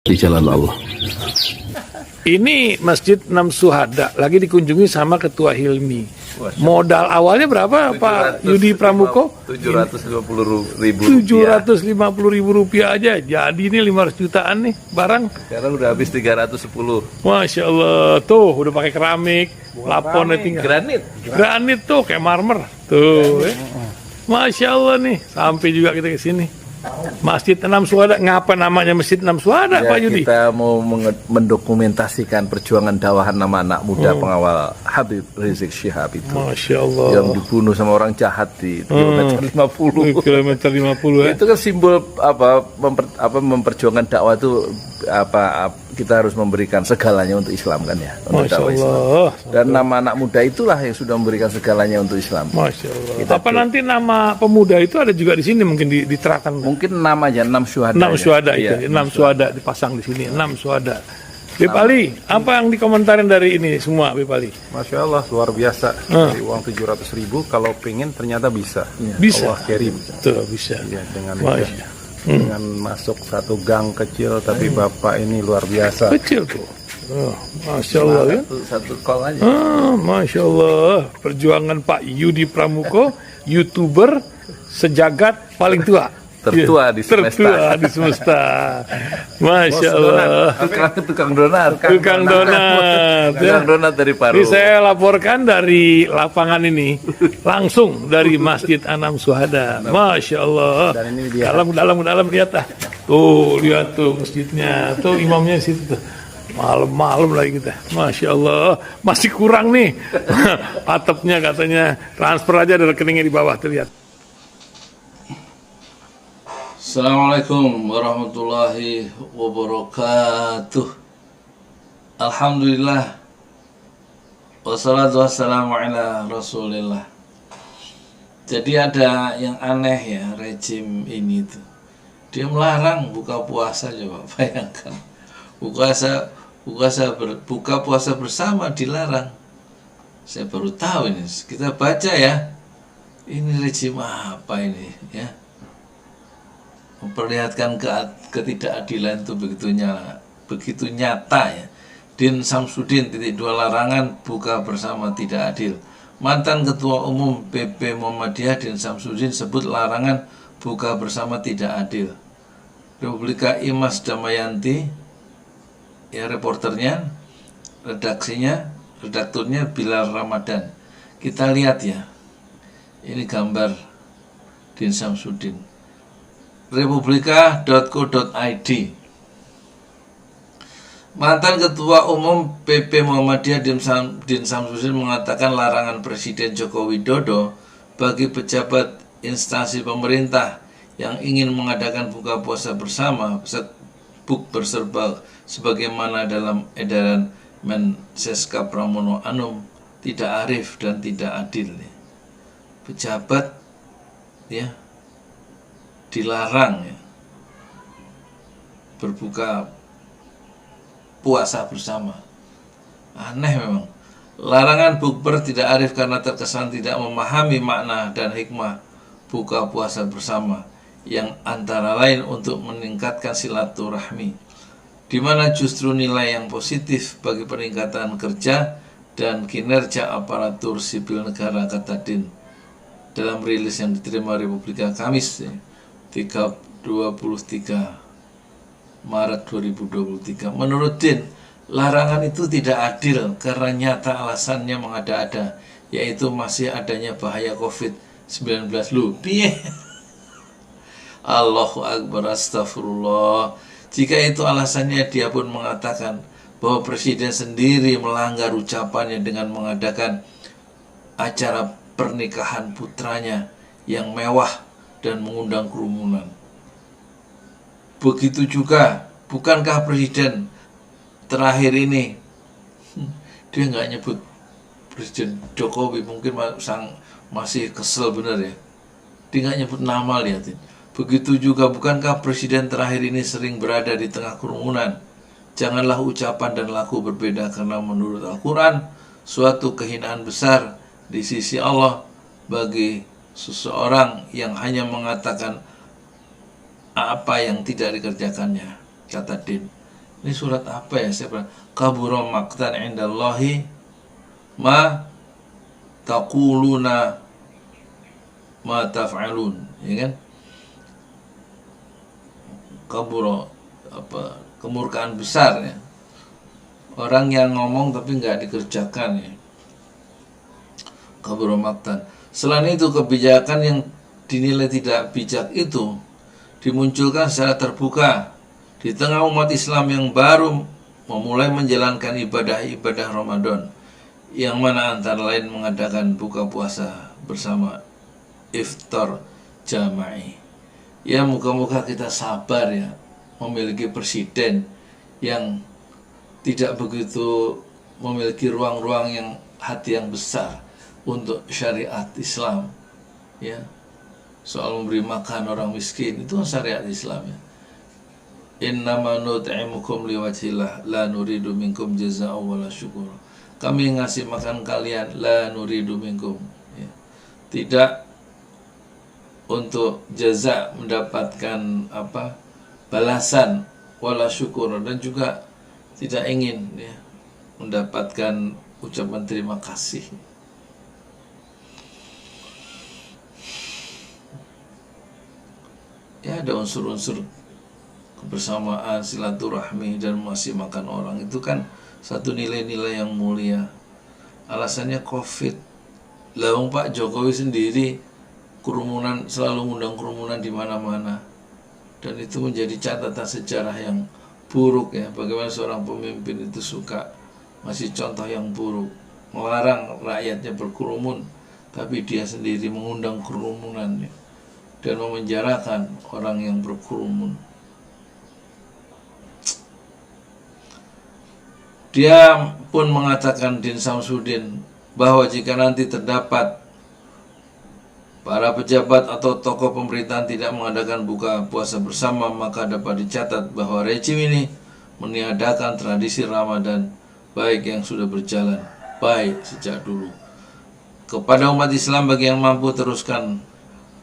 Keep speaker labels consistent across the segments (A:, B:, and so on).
A: di jalan Allah.
B: Ini Masjid Enam Syuhada lagi dikunjungi sama Ketua Hilmi. Modal awalnya berapa Pak Yudi Pramuko?
C: 750.000
B: Rp750.000 aja. Jadi ini 500 jutaan nih barang.
C: Sekarang udah habis 310.
B: Masya Allah, tuh udah pakai keramik, laponnya tinggal. Granit tuh kayak marmer. Tuh, Masya Allah nih, sampai juga kita ke sini. Masjid Enam Syuhada, ngapa namanya Masjid Enam Syuhada,
C: Ya,
B: Pak Yudi?
C: kita mau mendokumentasikan perjuangan dakwah nama anak muda pengawal Habib Rizik Syihab itu.
B: Masya Allah.
C: Yang dibunuh sama orang jahat di kilometer 50.
B: Kilometer 50 ya.
C: Itu kan simbol memperjuangkan dakwah itu kita harus memberikan segalanya untuk Islam kan ya, untuk
B: Masya
C: dakwah Islam.
B: Allah.
C: Dan nama anak muda itulah yang sudah memberikan segalanya untuk Islam.
B: Masya Allah.
C: Kita
B: Apa nanti nama pemuda itu ada juga di sini mungkin diterapkan?
C: Mungkin namanya 6 syuhada.
B: Enam syuhada
C: Iya,
B: itu, 6 syuhada dipasang di sini, 6 syuhada. Bipali, apa yang dikomentarin dari ini semua, Bipali?
D: Masya Allah, luar biasa. Dari uang 700.000, kalau pengen ternyata bisa.
B: Bisa.
D: Allah kirim.
B: Tuh, bisa.
D: Ya, dengan
B: Masya.
D: dengan masuk satu gang kecil, tapi Bapak ini luar biasa.
B: Kecil tuh. Oh, Masya Allah ya.
C: Satu call aja.
B: Masya Allah. Perjuangan Pak Yudi Pramuko, YouTuber sejagat paling tua.
C: Tertua di semesta.
B: Tertua di semesta. Masya Allah.
C: Tukang donat.
B: Tukang donat.
C: Tukang donat dari Paru.
B: Ini saya laporkan dari lapangan ini, langsung dari Masjid Enam Syuhada. Masya Allah.
D: Dan ini dia.
B: Dalam lihat ah. Tuh lihat tuh masjidnya, tuh imamnya di situ tuh. Malam-malam lagi kita. Masya Allah. Masih kurang nih. Atapnya katanya transfer aja dari rekeningnya di bawah terlihat.
E: Assalamualaikum warahmatullahi wabarakatuh. Alhamdulillah. Wassalatu wassalamu ala rasulillah. Jadi ada yang aneh ya rejim ini tuh. Dia melarang buka puasa, coba bayangkan. Buka puasa bersama dilarang. Saya baru tahu ini. Kita baca ya. Ini rejim apa ini ya? Memperlihatkan ketidakadilan itu begitu nyata ya. Din Samsudin _2 larangan buka bersama tidak adil. Mantan Ketua Umum PP Muhammadiyah Din Samsudin sebut larangan buka bersama tidak adil. Republika Imas Damayanti ya reporternya, redakturnya Bilal Ramadan. Kita lihat ya. Ini gambar Din Samsudin. Republika.co.id. Mantan Ketua Umum PP Muhammadiyah Din Samsudin mengatakan larangan Presiden Joko Widodo bagi pejabat instansi pemerintah yang ingin mengadakan buka puasa bersama berserba sebagaimana dalam edaran Menseska Pramono Anum tidak arif dan tidak adil. Pejabat ya dilarang ya, berbuka puasa bersama. Aneh memang. Larangan bukber tidak arif karena terkesan tidak memahami makna dan hikmah buka puasa bersama yang antara lain untuk meningkatkan silaturahmi, di mana justru nilai yang positif bagi peningkatan kerja dan kinerja aparatur sipil negara, kata Din dalam rilis yang diterima Republika Kamis 23 Maret 2023. Menurut Din, larangan itu tidak adil karena nyata alasannya mengada-ada, yaitu masih adanya bahaya COVID-19. Piye? Allahu Akbar, astagfirullah. Jika itu alasannya, dia pun mengatakan bahwa Presiden sendiri melanggar ucapannya dengan mengadakan acara pernikahan putranya yang mewah dan mengundang kerumunan. Begitu juga, bukankah Presiden terakhir ini dia nggak nyebut Presiden Jokowi, mungkin masih kesel bener ya, dia nggak nyebut nama, lihatin. Begitu juga, bukankah Presiden terakhir ini sering berada di tengah kerumunan? Janganlah ucapan dan laku berbeda, karena menurut Al-Quran suatu kehinaan besar di sisi Allah bagi seseorang yang hanya mengatakan apa yang tidak dikerjakannya, kata Din. Ini surat apa ya? Saya kabura maqtan indallahi ma taquluna ma taf'alun, ya kan? Kabura, apa, kemurkaan besar ya. Orang yang ngomong tapi nggak dikerjakan ya. Kabura maqtan. Selain itu, kebijakan yang dinilai tidak bijak itu dimunculkan secara terbuka di tengah umat Islam yang baru memulai menjalankan ibadah-ibadah Ramadan, yang mana antara lain mengadakan buka puasa bersama, iftar jama'i. Ya, moga-moga kita sabar ya, memiliki presiden yang tidak begitu memiliki ruang-ruang yang hati yang besar untuk syariat Islam ya. Soal memberi makan orang miskin itu syariat Islam ya. Innama nut'imukum liwajhillah la nuridu minkum jazaa'an wala syukura. Kami ngasih makan kalian la nuridu minkum ya. Tidak untuk jaza, mendapatkan apa, balasan, wala syukur, dan juga tidak ingin ya, mendapatkan ucapan terima kasih. Ya, ada unsur-unsur kebersamaan, silaturahmi, dan masih makan orang. Itu kan satu nilai-nilai yang mulia. Alasannya COVID. Lawang Pak Jokowi sendiri kerumunan, selalu mengundang kerumunan di mana-mana, dan itu menjadi catatan sejarah yang buruk ya. Bagaimana seorang pemimpin itu suka masih contoh yang buruk, melarang rakyatnya berkerumun, tapi dia sendiri mengundang kerumunan ya, dan memenjarakan orang yang berkerumun. Dia pun mengatakan, Din Samsudin, bahwa jika nanti terdapat para pejabat atau tokoh pemerintahan tidak mengadakan buka puasa bersama, maka dapat dicatat bahwa rejim ini meniadakan tradisi Ramadan baik yang sudah berjalan baik sejak dulu. Kepada umat Islam, bagi yang mampu, teruskan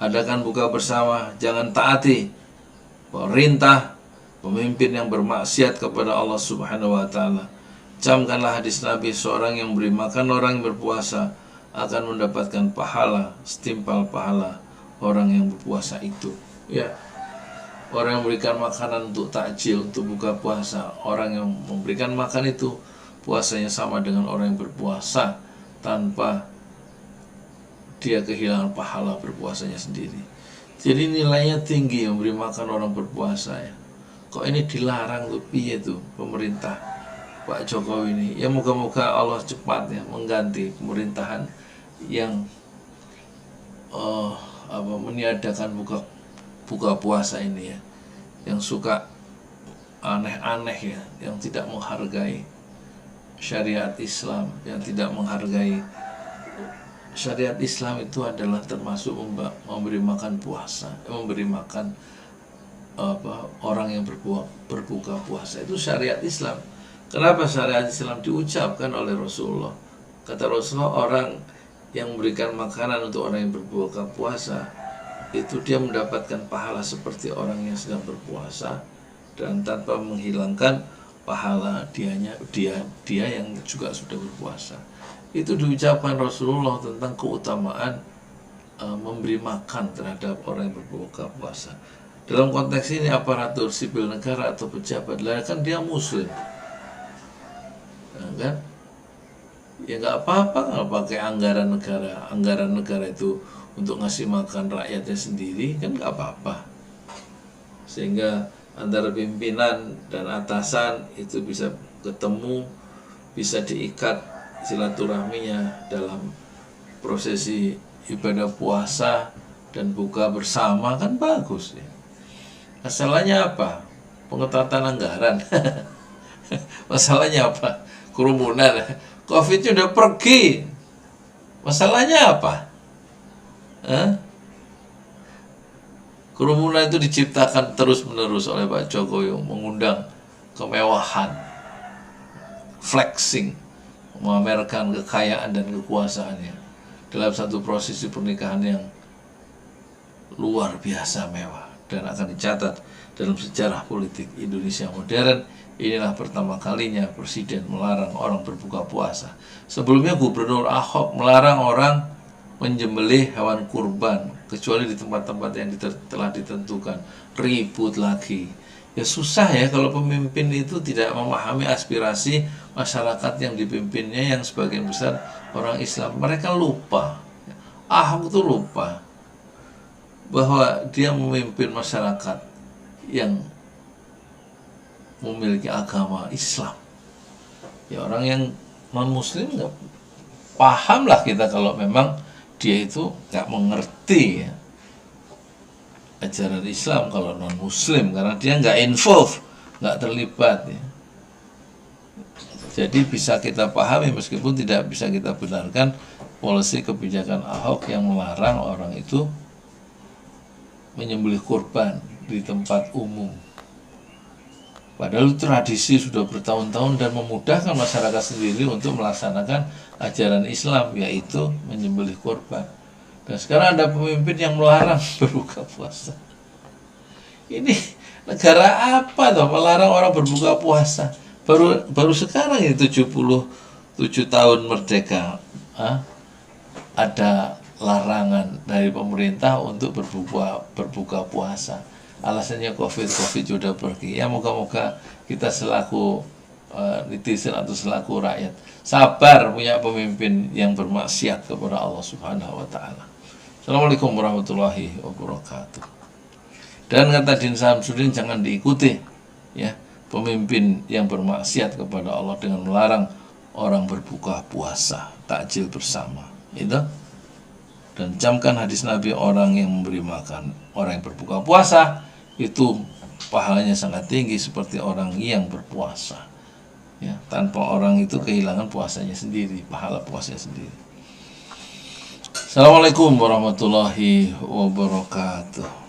E: adakan buka bersama, jangan taati perintah pemimpin yang bermaksiat kepada Allah Subhanahu wa taala. Camkanlah hadis Nabi, seorang yang beri makan orang yang berpuasa akan mendapatkan pahala setimpal pahala orang yang berpuasa itu ya. Orang yang memberikan makanan untuk takjil, untuk buka puasa, orang yang memberikan makan itu puasanya sama dengan orang yang berpuasa tanpa dia kehilangan pahala berpuasanya sendiri. Jadi nilainya tinggi memberi makan orang berpuasa ya. Kok ini dilarang tuh piye tuh pemerintah Pak Jokowi ini? Ya, moga-moga Allah cepat ya mengganti pemerintahan yang meniadakan buka puasa ini ya, yang suka aneh-aneh ya, yang tidak menghargai syariat Islam, yang tidak menghargai syariat Islam. Itu adalah termasuk memberi makan puasa, memberi makan orang yang berbuka puasa, itu syariat Islam. Kenapa syariat Islam diucapkan oleh Rasulullah? Kata Rasulullah, orang yang memberikan makanan untuk orang yang berbuka puasa itu dia mendapatkan pahala seperti orang yang sedang berpuasa, dan tanpa menghilangkan pahala dia yang juga sudah berpuasa. Itu diucapkan Rasulullah tentang keutamaan memberi makan terhadap orang yang berbuka puasa. Dalam konteks ini aparatur sipil negara atau pejabat, kan dia muslim, kan? Ya nggak apa-apa nggak pakai anggaran negara itu untuk ngasih makan rakyatnya sendiri, kan nggak apa-apa. Sehingga antara pimpinan dan atasan itu bisa ketemu, bisa diikat silaturahminya dalam prosesi ibadah puasa dan buka bersama, kan bagus ya. Masalahnya apa? Pengetatan anggaran. Masalahnya apa? Kerumunan. COVID udah pergi. Masalahnya apa? Kerumunan itu diciptakan terus-menerus oleh Pak Jokowi, mengundang kemewahan, flexing, memamerkan kekayaan dan kekuasaannya dalam satu prosesi pernikahan yang luar biasa mewah. dan akan dicatat dalam sejarah politik Indonesia modern. Inilah pertama kalinya presiden melarang orang berbuka puasa. Sebelumnya Gubernur Ahok melarang orang menyembelih hewan kurban kecuali di tempat-tempat yang telah ditentukan. Ribut lagi. Ya susah ya kalau pemimpin itu tidak memahami aspirasi masyarakat yang dipimpinnya yang sebagian besar orang Islam. Mereka lupa. Ahok itu lupa bahwa dia memimpin masyarakat yang memiliki agama Islam. Ya orang yang non muslim nggak paham lah kita kalau memang dia itu nggak mengerti ya ajaran Islam kalau non muslim, karena dia nggak involve, nggak terlibat ya. Jadi bisa kita pahami meskipun tidak bisa kita benarkan polisi kebijakan Ahok yang melarang orang itu menyembelih kurban di tempat umum. Padahal tradisi sudah bertahun-tahun dan memudahkan masyarakat sendiri untuk melaksanakan ajaran Islam, yaitu menyembelih kurban. Dan sekarang ada pemimpin yang melarang berbuka puasa. Ini negara apa toh melarang orang berbuka puasa? Baru sekarang ini 77 tahun merdeka, ada larangan dari pemerintah untuk berbuka puasa. Alasannya COVID sudah pergi. Ya moga-moga kita selaku netizen atau selaku rakyat sabar punya pemimpin yang bermaksiat kepada Allah Subhanahu wa taala. Assalamualaikum warahmatullahi wabarakatuh. Dan kata Din Samsudin, jangan diikuti ya pemimpin yang bermaksiat kepada Allah dengan melarang orang berbuka puasa, takjil bersama. Itu. Dan camkan hadis Nabi, orang yang memberi makan orang yang berbuka puasa itu pahalanya sangat tinggi seperti orang yang berpuasa ya, tanpa orang itu kehilangan puasanya sendiri, pahala puasanya sendiri. Assalamualaikum warahmatullahi wabarakatuh.